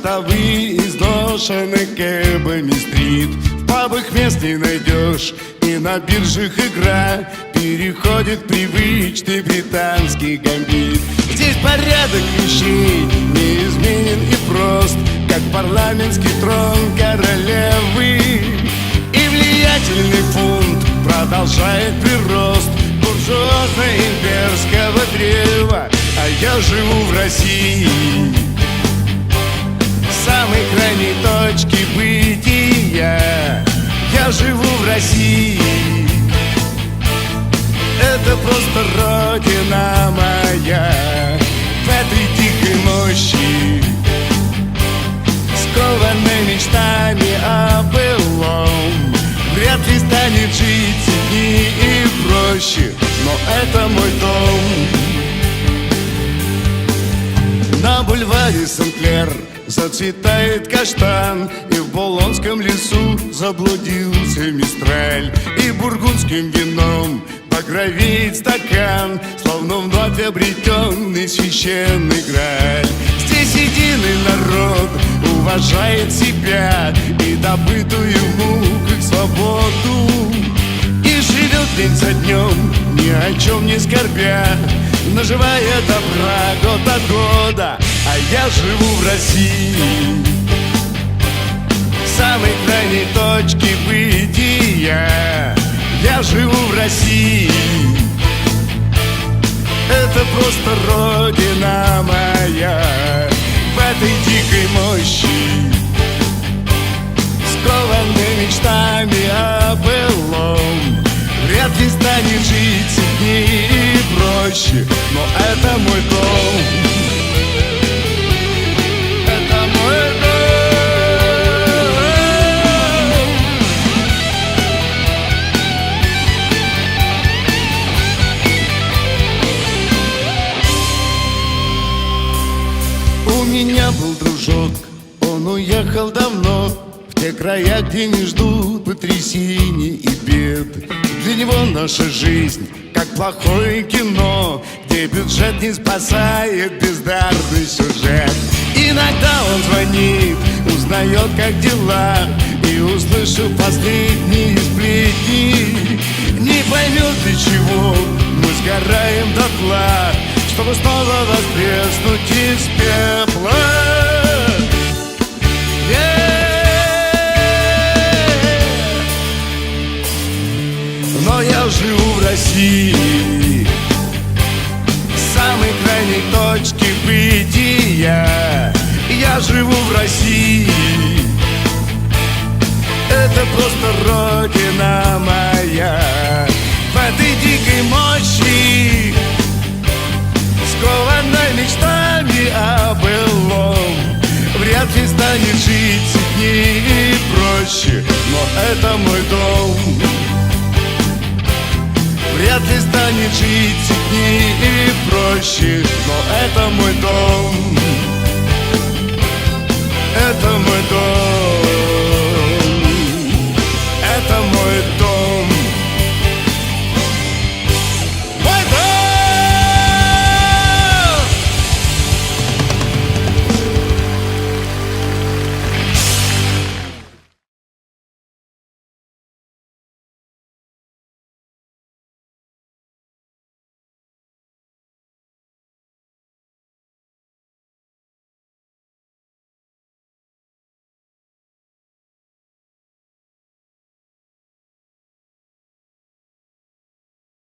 Мостовые изношены кэбами стрит. В пабах мест не найдешь, и на биржах игра переходит привычный британский гамбит. Здесь порядок вещей неизменен и прост, как парламентский трон королевы. И влиятельный фунт продолжает прирост буржуазно-имперского древа. А я живу в России, самой крайней точки бытия. Я живу в России, это просто родина моя. В этой дикой мощи, скованной мечтами о былом, вряд ли станет жить сильнее и проще, но это мой дом. На бульваре Сен-Клер зацветает каштан, и в Булонском лесу заблудился мистраль. И бургундским вином багровеет стакан, словно вновь обретенный священный Грааль. Здесь единый народ уважает себя и добытую ему как свободу, и живет день за днем, ни о чем не скорбя, наживая добра год от года. А я живу в России, самой крайней точки бытия. Я живу в России, это просто родина моя. В этой дикой мощи, скованной мечтами о былом, вряд ли станет жить сильнее и проще, но это мой дом. Это мой дом. У меня был дружок, он уехал давно в те края, где не ждут потрясений и бед. Для него наша жизнь как плохое кино, где бюджет не спасает бездарный сюжет. Иногда он звонит, узнает, как дела, и, услышав последние сплетни, не поймет, для чего мы сгораем дотла, чтобы снова воскреснуть из пепла. Но я живу в России, самой крайней точки бытия. Я живу в России, это просто родина моя. В этой дикой мощи, скованной мечтами о былом, вряд ли станет жить сильнее и проще, но это мой дом. Вряд ли станет жить сильнее и проще, но это мой дом.